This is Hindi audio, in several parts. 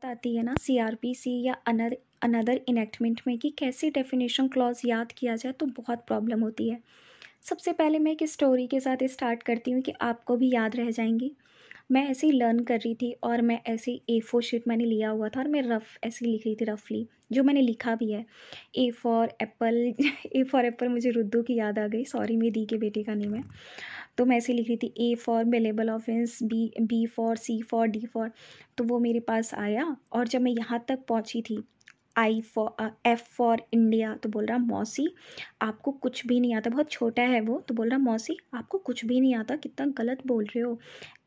आती है ना सीआरपीसी या अनदर इनेक्टमेंट में कि कैसे डेफिनेशन क्लॉज याद किया जाए तो बहुत प्रॉब्लम होती है। सबसे पहले मैं एक स्टोरी के साथ स्टार्ट करती हूँ कि आपको भी याद रह जाएंगी। मैं ऐसे ही लर्न कर रही थी और मैं ऐसे ही A4 शीट मैंने लिया हुआ था और मैं रफ़ ऐसे ही लिख रही थी रफली, जो मैंने लिखा भी है। A for Apple A for Apple मुझे रुद्दू की याद आ गई, सॉरी मेरी दी के बेटे का नेम है। तो मैं ऐसे लिख रही थी A for bailable offence, B for, C for, D for. तो वो मेरे पास आया और जब मैं यहाँ तक पहुँची थी एफ फॉर इंडिया, तो बोल रहा मौसी आपको कुछ भी नहीं आता, बहुत छोटा है वो, तो बोल रहा मौसी आपको कुछ भी नहीं आता, कितना गलत बोल रहे हो।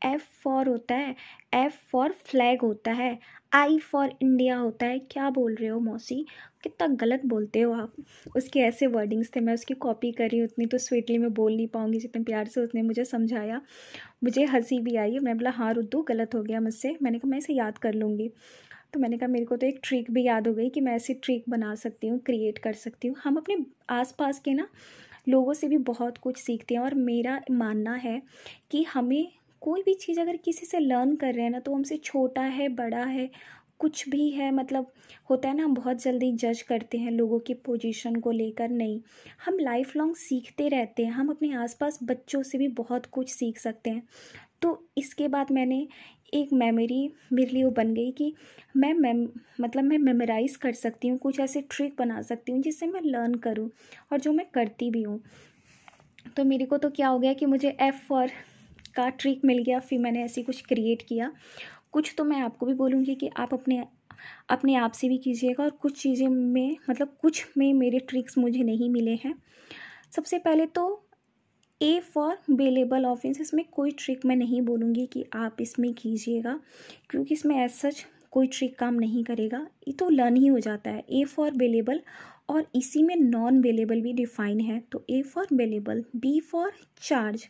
एफ फॉर होता है, एफ फॉर फ्लैग होता है, आई फॉर इंडिया होता है, क्या बोल रहे हो मौसी, कितना गलत बोलते हो आप। उसके ऐसे वर्डिंग्स थे, मैं उसकी कॉपी कर रही हूँ, उतनी तो स्वीटली मैं बोल नहीं पाऊँगी जितने प्यार से उसने मुझे समझाया। मुझे हंसी भी आई, मैं बोला हाँ रुद्दू गलत हो गया मुझसे, मैंने कहा मैं इसे याद कर लूँगी। तो मैंने कहा मेरे को तो एक ट्रिक भी याद हो गई कि मैं ऐसी ट्रिक बना सकती हूँ, क्रिएट कर सकती हूँ। हम अपने आसपास के ना लोगों से भी बहुत कुछ सीखते हैं और मेरा मानना है कि हमें कोई भी चीज़ अगर किसी से लर्न कर रहे हैं ना, तो हमसे छोटा है बड़ा है कुछ भी है, मतलब होता है ना हम बहुत जल्दी जज करते हैं लोगों की पोजीशन को लेकर। नहीं, हम लाइफ लॉन्ग सीखते रहते हैं, हम अपने आसपास बच्चों से भी बहुत कुछ सीख सकते हैं। तो इसके बाद मैंने एक मेमोरी मेरे लिए वो बन गई कि मैं मेमोराइज़ कर सकती हूँ, कुछ ऐसे ट्रिक बना सकती हूँ जिससे मैं लर्न करूँ, और जो मैं करती भी हूँ। तो मेरे को तो क्या हो गया कि मुझे एफ फॉर का ट्रिक मिल गया, फिर मैंने ऐसे कुछ क्रिएट किया। कुछ तो मैं आपको भी बोलूँगी कि आप अपने अपने आप से भी कीजिएगा, और कुछ चीज़ें में मतलब कुछ में मेरे ट्रिक्स मुझे नहीं मिले हैं। सबसे पहले तो ए फॉर बेलेबल ऑफेंस, इसमें कोई ट्रिक मैं नहीं बोलूँगी कि आप इसमें कीजिएगा, क्योंकि इसमें एज सच कोई ट्रिक काम नहीं करेगा, ये तो लर्न ही हो जाता है। ए फॉर बेलेबल, और इसी में नॉन बेलेबल भी डिफाइन है, तो A for bailable, B for charge,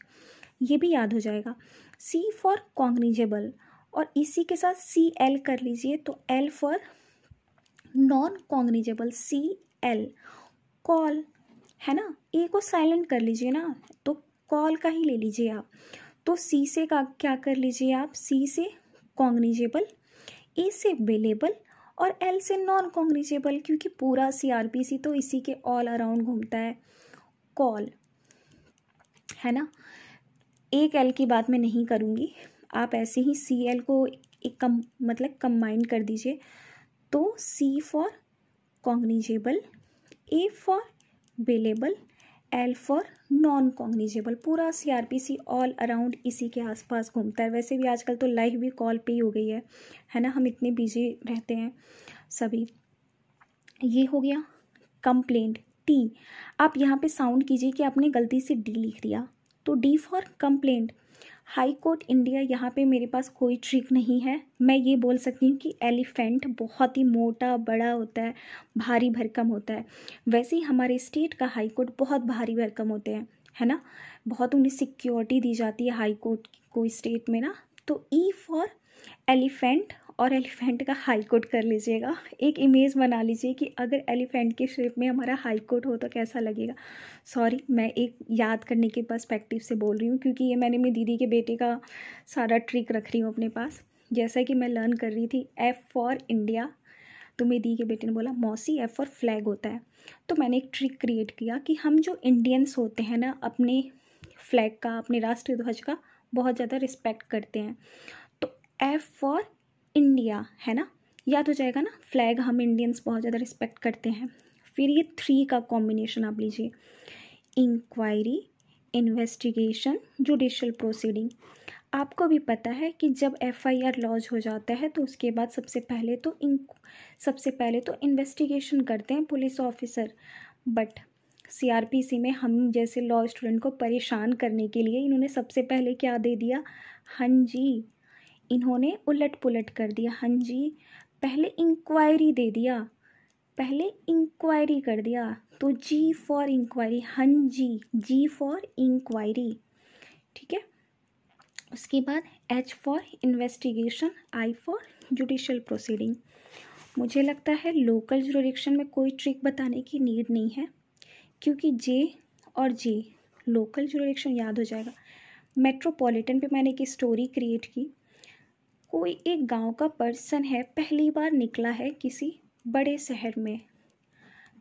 ये भी याद हो जाएगा, सी फॉर कॉग्निजेबल, और इसी के साथ सी एल कर लीजिए, तो L for non cognizable, C L call, है ना। ए को साइलेंट कर लीजिए ना, तो कॉल का ही ले लीजिए आप। तो सी से का क्या कर लीजिए आप, सी से कॉग्निजेबल, ए से बेलेबल, और एल से नॉन कॉग्निजेबल, क्योंकि पूरा सीआरपीसी तो इसी के ऑल अराउंड घूमता है, कॉल, है ना। एक एल की बात मैं नहीं करूँगी, आप ऐसे ही सी एल को एक कंबाइन कर दीजिए। तो C for cognizable, A for bailable, L for non cognizable, पूरा सीआरपीसी ऑल अराउंड इसी के आसपास घूमता है। वैसे भी आजकल तो लाइफ भी कॉल पे ही हो गई है ना, हम इतने बिजी रहते हैं सभी। ये हो गया कंप्लेंट, टी। आप यहाँ पे साउंड कीजिए कि आपने गलती से डी लिख दिया, तो D for complaint. High court India, यहाँ पे मेरे पास कोई ट्रिक नहीं है, मैं ये बोल सकती हूँ कि एलिफेंट बहुत ही मोटा बड़ा होता है, भारी भरकम होता है। वैसे ही हमारे स्टेट का हाई कोर्ट बहुत भारी भरकम होते हैं, है ना, बहुत उन्हें सिक्योरिटी दी जाती है हाई कोर्ट को स्टेट में ना। तो ई फॉर एलिफेंट, और एलिफेंट का हाई कोर्ट कर लीजिएगा। एक इमेज बना लीजिए कि अगर एलिफेंट के शेप में हमारा हाई कोर्ट हो तो कैसा लगेगा। सॉरी, मैं एक याद करने के पर्सपेक्टिव से बोल रही हूँ, क्योंकि ये मैंने मेरी दीदी के बेटे का सारा ट्रिक रख रही हूँ अपने पास। जैसा कि मैं लर्न कर रही थी एफ़ फॉर इंडिया, तो मेरी दी के बेटे ने बोला मौसी एफ़ फॉर फ्लैग होता है। तो मैंने एक ट्रिक क्रिएट किया कि हम जो इंडियंस होते हैं ना, अपने फ्लैग का, अपने राष्ट्रीय ध्वज का बहुत ज़्यादा रिस्पेक्ट करते हैं। तो एफ़ फॉर इंडिया, है ना, याद हो जाएगा ना, फ्लैग हम इंडियंस बहुत ज़्यादा रिस्पेक्ट करते हैं। फिर ये 3 का कॉम्बिनेशन आप लीजिए, इंक्वायरी, इन्वेस्टिगेशन, जुडिशियल प्रोसीडिंग। आपको भी पता है कि जब एफआईआर लॉन्च हो जाता है तो उसके बाद सबसे पहले तो इन्वेस्टिगेशन करते हैं पुलिस ऑफिसर। बट सीआरपीसी में हम जैसे लॉ स्टूडेंट को परेशान करने के लिए इन्होंने सबसे पहले क्या दे दिया, हाँ जी, इन्होंने उलट पुलट कर दिया। हाँ जी, पहले इंक्वायरी दे दिया, पहले इंक्वायरी कर दिया, तो जी फॉर इंक्वायरी, हाँ जी फॉर इंक्वायरी, ठीक है। उसके बाद H for investigation, I for judicial proceeding. मुझे लगता है लोकल जुरिडिक्शन में कोई ट्रिक बताने की नीड नहीं है, क्योंकि जे और जे लोकल जुरिडिक्शन याद हो जाएगा। मेट्रोपॉलिटन पे मैंने एक स्टोरी क्रिएट की, कोई एक गांव का पर्सन है, पहली बार निकला है किसी बड़े शहर में,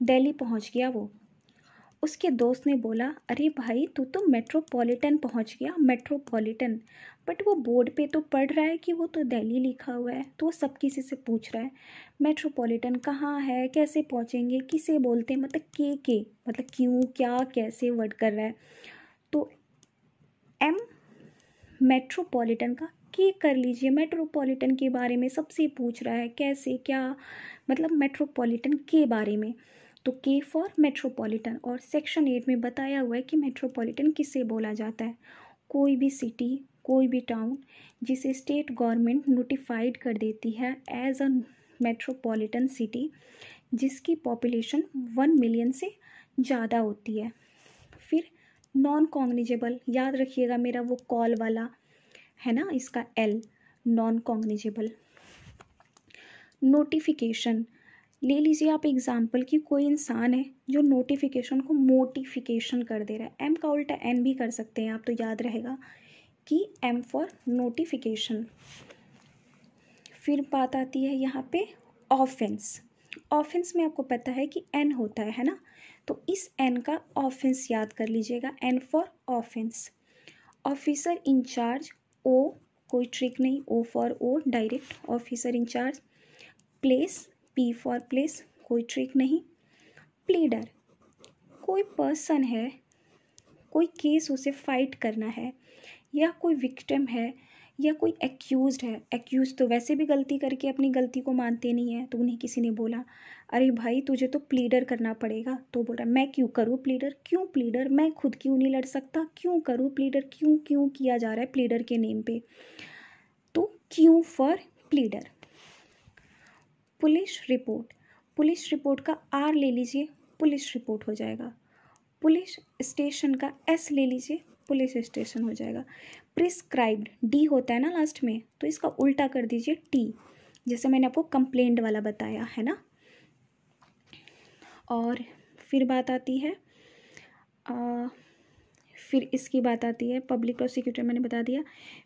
दिल्ली पहुंच गया वो। उसके दोस्त ने बोला, अरे भाई तू तो मेट्रोपॉलिटन पहुंच गया, मेट्रोपॉलिटन। बट वो बोर्ड पे तो पढ़ रहा है कि वो तो दिल्ली लिखा हुआ है। तो वो सब किसी से पूछ रहा है मेट्रोपॉलिटन कहाँ है, कैसे पहुंचेंगे, किसे बोलते हैं, मतलब के मतलब क्यों, क्या, कैसे वर्ड कर रहा है। तो एम मेट्रोपॉलिटन का के कर लीजिए, मेट्रोपॉलिटन के बारे में सबसे पूछ रहा है, कैसे क्या, मतलब मेट्रोपॉलिटन के बारे में। तो के फॉर मेट्रोपॉलिटन। और सेक्शन 8 में बताया हुआ है कि मेट्रोपॉलिटन किसे बोला जाता है, कोई भी सिटी, कोई भी टाउन जिसे स्टेट गवर्नमेंट नोटिफाइड कर देती है एज अ मेट्रोपॉलिटन सिटी, जिसकी पॉपुलेशन 1 मिलियन से ज़्यादा होती है। फिर नॉन कॉग्निजेबल, याद रखिएगा मेरा वो कॉल वाला है ना, इसका एल, नॉन कॉग्निजेबल। नोटिफिकेशन, ले लीजिए आप एग्जाम्पल कि कोई इंसान है जो नोटिफिकेशन को मोटिफिकेशन कर दे रहा है, एम का उल्टा एन भी कर सकते हैं आप, तो याद रहेगा कि एम फॉर नोटिफिकेशन। फिर बात आती है यहाँ पे ऑफेंस। ऑफेंस में आपको पता है कि एन होता है ना, तो इस एन का ऑफेंस याद कर लीजिएगा, N for offence. Officer in charge, O कोई ट्रिक नहीं, O for O direct, officer in charge. Place, P for place, कोई ट्रिक नहीं। प्लीडर, कोई पर्सन है, कोई केस उसे फाइट करना है, या कोई विक्टिम है, या कोई एक्यूज्ड है। एक्यूज तो वैसे भी गलती करके अपनी गलती को मानते नहीं है, तो उन्हें किसी ने बोला अरे भाई तुझे तो प्लीडर करना पड़ेगा, तो बोल रहा मैं क्यों करूँ प्लीडर, क्यों प्लीडर, मैं खुद क्यों नहीं लड़ सकता, क्यों करूँ प्लीडर, क्यों क्यों किया जा रहा है प्लीडर के नेम पे, तो क्यों for pleader. Police report, police report का आर ले लीजिए, पुलिस रिपोर्ट हो जाएगा। पुलिस स्टेशन का एस ले लीजिए, पुलिस स्टेशन हो जाएगा। प्रिस्क्राइब्ड, डी होता है ना लास्ट में, तो इसका उल्टा कर दीजिए टी, जैसे मैंने आपको कंप्लेंट वाला बताया है ना। और फिर बात आती है फिर इसकी बात आती है पब्लिक प्रोसिक्यूटर, मैंने बता दिया।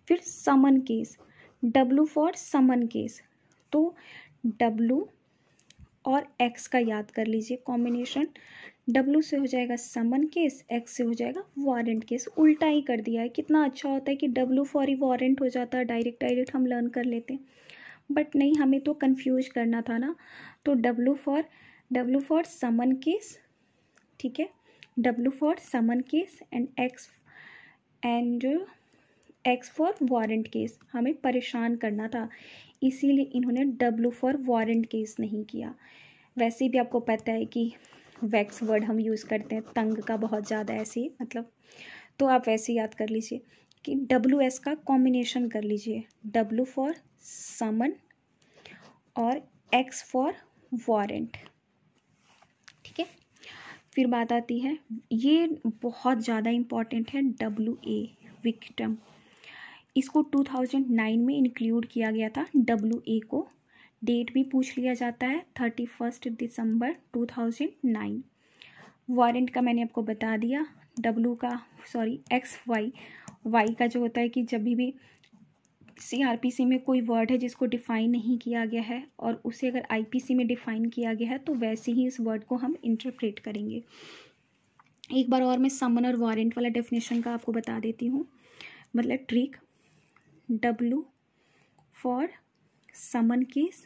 फिर summon case, W for summon case, तो डब्लू और एक्स का याद कर लीजिए कॉम्बिनेशन, डब्लू से हो जाएगा समन केस, एक्स से हो जाएगा वारंट केस। उल्टा ही कर दिया है, कितना अच्छा होता है कि डब्लू फॉर ही वारंट हो जाता है, डायरेक्ट डायरेक्ट हम लर्न कर लेते हैं, बट नहीं, हमें तो कंफ्यूज करना था ना। तो डब्लू फॉर समन केस, ठीक है, W for summon case and X for warrant case, हमें परेशान करना था, इसीलिए इन्होंने डब्लू फॉर वारंट केस नहीं किया। वैसे भी आपको पता है कि वैक्स वर्ड हम यूज़ करते हैं तंग का बहुत ज़्यादा ऐसे मतलब, तो आप वैसे याद कर लीजिए कि डब्लू एस का कॉम्बिनेशन कर लीजिए, डब्लू फॉर समन और एक्स फॉर वारंट, ठीक है। फिर बात आती है, ये बहुत ज़्यादा इम्पॉर्टेंट है, डब्लू ए विक्टिम, इसको 2009 में इंक्लूड किया गया था डब्लू ए को। डेट भी पूछ लिया जाता है 31 दिसंबर 2009। वारंट का मैंने आपको बता दिया, एक्स वाई का जो होता है कि जब भी सीआरपीसी में कोई वर्ड है जिसको डिफ़ाइन नहीं किया गया है और उसे अगर आईपीसी में डिफ़ाइन किया गया है तो वैसे ही इस वर्ड को हम इंटरप्रेट करेंगे। एक बार और मैं समन और वारंट वाला डेफिनेशन का आपको बता देती हूँ, मतलब trick, W for summon case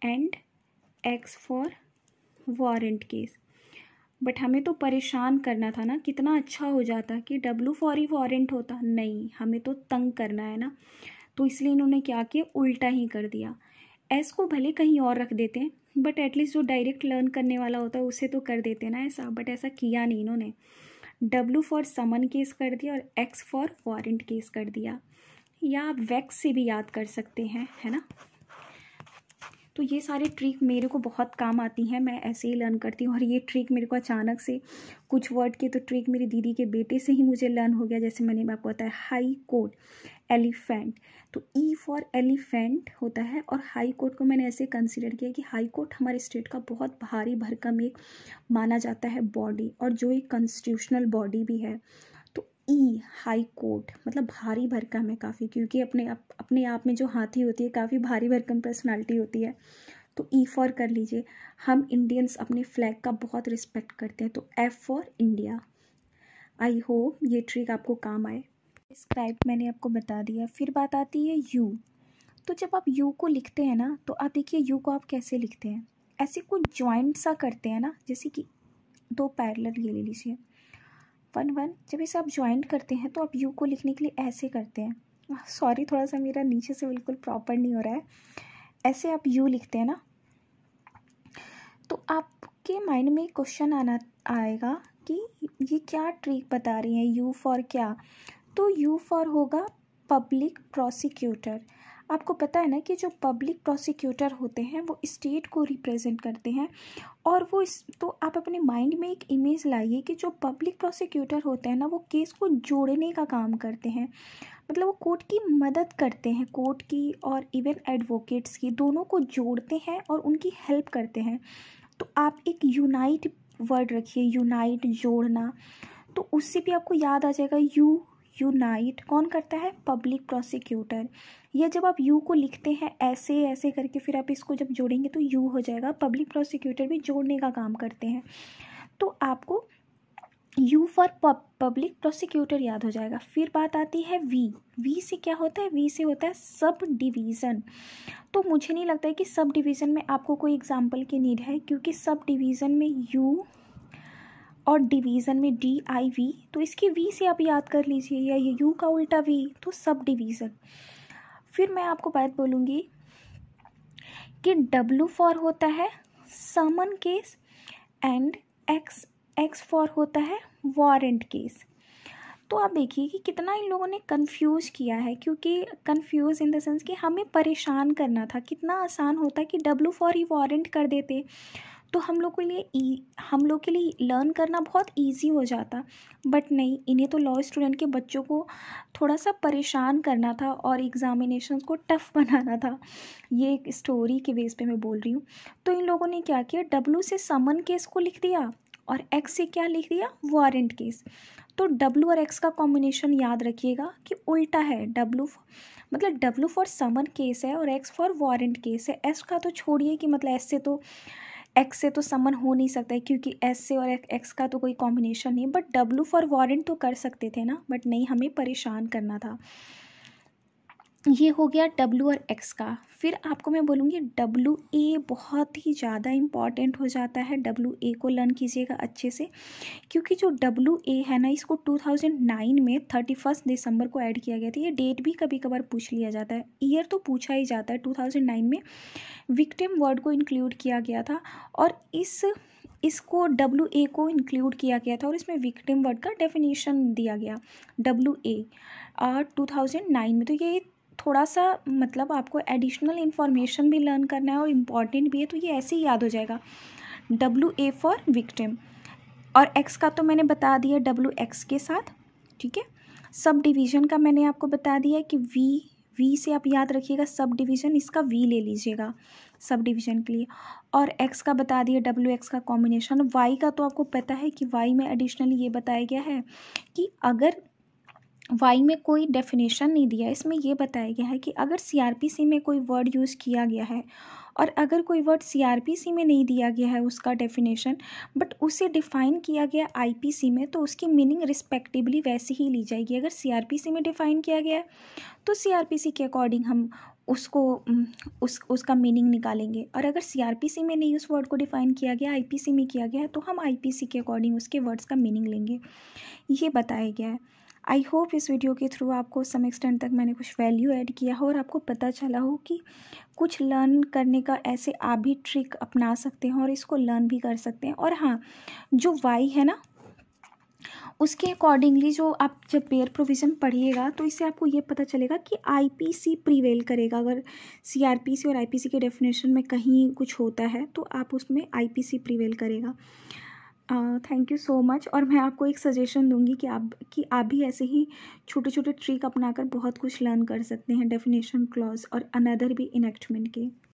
and X for warrant case. But हमें तो परेशान करना था ना, कितना अच्छा हो जाता कि डब्लू फॉर ही वारंट होता, नहीं हमें तो तंग करना है ना, तो इसलिए इन्होंने क्या किया, उल्टा ही कर दिया। एस को भले कहीं और रख देते हैं, बट एटलीस्ट जो डायरेक्ट लर्न करने वाला होता है उसे तो कर देते ना ऐसा, बट ऐसा किया नहीं इन्होंने, डब्लू फॉर समन केस कर दिया और एक्स फॉर वारंट केस कर दिया। या आप वैक्स से भी याद कर सकते हैं, है ना। तो ये सारे ट्रिक मेरे को बहुत काम आती हैं, मैं ऐसे ही लर्न करती हूँ। और ये ट्रिक मेरे को अचानक से कुछ वर्ड के तो ट्रिक मेरी दीदी के बेटे से ही मुझे लर्न हो गया। जैसे मैंने आपको बताया हाई कोर्ट, एलिफेंट, तो ई फॉर एलिफेंट होता है। और हाई कोर्ट को मैंने ऐसे कंसिडर किया कि हाई कोर्ट हमारे स्टेट का बहुत भारी भरकम एक माना जाता है बॉडी, और जो एक कॉन्स्टिट्यूशनल बॉडी भी है। तो ई हाई कोर्ट, मतलब भारी भरकम है काफ़ी, क्योंकि अपने आप में जो हाथी होती है काफ़ी भारी भरकम पर्सनालिटी होती है। तो ई फॉर कर लीजिए। हम इंडियंस अपने फ्लैग का बहुत रिस्पेक्ट करते हैं, तो F for India. I hope ये ट्रिक आपको काम आए। डिस्क्राइब मैंने आपको बता दिया। फिर बात आती है यू। तो जब आप यू को लिखते हैं ना, तो आप देखिए यू को आप कैसे लिखते हैं, ऐसे कुछ जॉइंट सा करते हैं ना, जैसे कि दो पैरेलल ये ले लीजिए, 1 1। जब इसे आप ज्वाइंट करते हैं तो आप यू को लिखने के लिए ऐसे करते हैं। सॉरी, थोड़ा सा मेरा नीचे से बिल्कुल प्रॉपर नहीं हो रहा है। ऐसे आप यू लिखते हैं ना, तो आपके माइंड में क्वेश्चन आएगा कि ये क्या ट्रिक बता रही है, यू फॉर क्या। तो यू फॉर होगा पब्लिक प्रोसिक्यूटर। आपको पता है ना कि जो पब्लिक प्रोसिक्यूटर होते हैं वो स्टेट को रिप्रेजेंट करते हैं, और वो तो आप अपने माइंड में एक इमेज लाइए कि जो पब्लिक प्रोसिक्यूटर होते हैं ना, वो केस को जोड़ने का काम करते हैं। मतलब वो कोर्ट की मदद करते हैं, कोर्ट की और इवन एडवोकेट्स की, दोनों को जोड़ते हैं और उनकी हेल्प करते हैं। तो आप एक यूनाइट वर्ड रखिए, यूनाइट, जोड़ना, तो उससे भी आपको याद आ जाएगा यूनाइट कौन करता है, पब्लिक प्रोसिक्यूटर। या जब आप यू को लिखते हैं ऐसे ऐसे करके, फिर आप इसको जब जोड़ेंगे तो यू हो जाएगा। पब्लिक प्रोसिक्यूटर भी जोड़ने का काम करते हैं, तो आपको यू फॉर पब्लिक प्रोसिक्यूटर याद हो जाएगा। फिर बात आती है वी से क्या होता है, वी से होता है सब डिवीज़न। तो मुझे नहीं लगता है कि सब डिवीज़न में आपको कोई एग्जाम्पल की नीड है, क्योंकि सब डिवीज़न में यू और डिवीज़न में DIV, तो इसकी वी से आप याद कर लीजिए, या ये यू का उल्टा वी, तो सब डिवीज़न। फिर मैं आपको बात बोलूँगी कि W फॉर होता है summon case, and X for होता है वारंट केस। तो आप देखिए कि कितना इन लोगों ने कंफ्यूज किया है, क्योंकि कंफ्यूज इन द सेंस कि हमें परेशान करना था। कितना आसान होता कि W फॉर ही वारंट कर देते, तो हम लोग के लिए लर्न करना बहुत इजी हो जाता। बट नहीं, इन्हें तो लॉ स्टूडेंट के बच्चों को थोड़ा सा परेशान करना था और एग्जामिनेशन को टफ बनाना था। ये एक स्टोरी के बेस पे मैं बोल रही हूँ। तो इन लोगों ने क्या किया, W से समन केस को लिख दिया और X से क्या लिख दिया, वारंट केस। तो W और X का कॉम्बिनेशन याद रखिएगा कि उल्टा है। मतलब W फॉर समन केस है और X फॉर वारंट केस है। S का तो छोड़िए कि मतलब X से तो समन हो नहीं सकता है, क्योंकि S से और X का तो कोई कॉम्बिनेशन नहीं। बट W फॉर वारंट तो कर सकते थे ना, बट नहीं, हमें परेशान करना था। ये हो गया W और X का। फिर आपको मैं बोलूँगी WA बहुत ही ज़्यादा इम्पॉर्टेंट हो जाता है। WA को लर्न कीजिएगा अच्छे से, क्योंकि जो WA है ना, इसको 2009 में 31 दिसंबर को ऐड किया गया था। ये डेट भी कभी कभार पूछ लिया जाता है, ईयर तो पूछा ही जाता है। 2009 में विक्टिम वर्ड को इंक्लूड किया गया था, और इसको WA को इंक्लूड किया गया था, और इसमें विक्टिम वर्ड का डेफिनेशन दिया गया WA 2009 में। तो ये थोड़ा सा मतलब आपको एडिशनल इन्फॉर्मेशन भी लर्न करना है और इम्पॉर्टेंट भी है, तो ये ऐसे ही याद हो जाएगा, WA फॉर विक्टिम। और X का तो मैंने बता दिया WX के साथ, ठीक है। सब डिवीज़न का मैंने आपको बता दिया कि वी से आप याद रखिएगा सब डिवीज़न, इसका V ले लीजिएगा सब डिवीज़न के लिए। और X का बता दिया WX का कॉम्बिनेशन। Y का तो आपको पता है कि Y में एडिशनली ये बताया गया है कि अगर वाई में कोई डेफिनेशन नहीं दिया, इसमें ये बताया गया है कि अगर CRPC में कोई वर्ड यूज़ किया गया है, और अगर कोई वर्ड CRPC में नहीं दिया गया है उसका डेफिनेशन, बट उसे डिफ़ाइन किया गया IPC में, तो उसकी मीनिंग रिस्पेक्टिवली वैसे ही ली जाएगी। अगर CRPC में डिफ़ाइन किया गया है तो CRPC के अकॉर्डिंग हम उसको उसका मीनिंग निकालेंगे, और अगर CRPC में नहीं उस वर्ड को डिफ़ाइन किया गया, IPC में किया गया है, तो हम IPC के अकॉर्डिंग उसके वर्ड्स का मीनिंग लेंगे। ये बताया गया है। आई होप इस वीडियो के थ्रू आपको सम एक्सटेंट तक मैंने कुछ वैल्यू ऐड किया हो और आपको पता चला हो कि कुछ लर्न करने का ऐसे आप भी ट्रिक अपना सकते हैं और इसको लर्न भी कर सकते हैं। और हाँ, जो वाई है ना, उसके अकॉर्डिंगली जो आप जब पेयर प्रोविज़न पढ़िएगा तो इससे आपको ये पता चलेगा कि IPC प्रीवेल करेगा। अगर CRPC और IPC के डेफिनेशन में कहीं कुछ होता है तो आप उसमें IPC प्रीवेल करेगा। Thank you so much. और मैं आपको एक सजेशन दूंगी कि आप भी ऐसे ही छोटे छोटे ट्रिक अपनाकर बहुत कुछ लर्न कर सकते हैं डेफिनेशन, क्लॉज और अनदर भी इनेक्टमेंट के।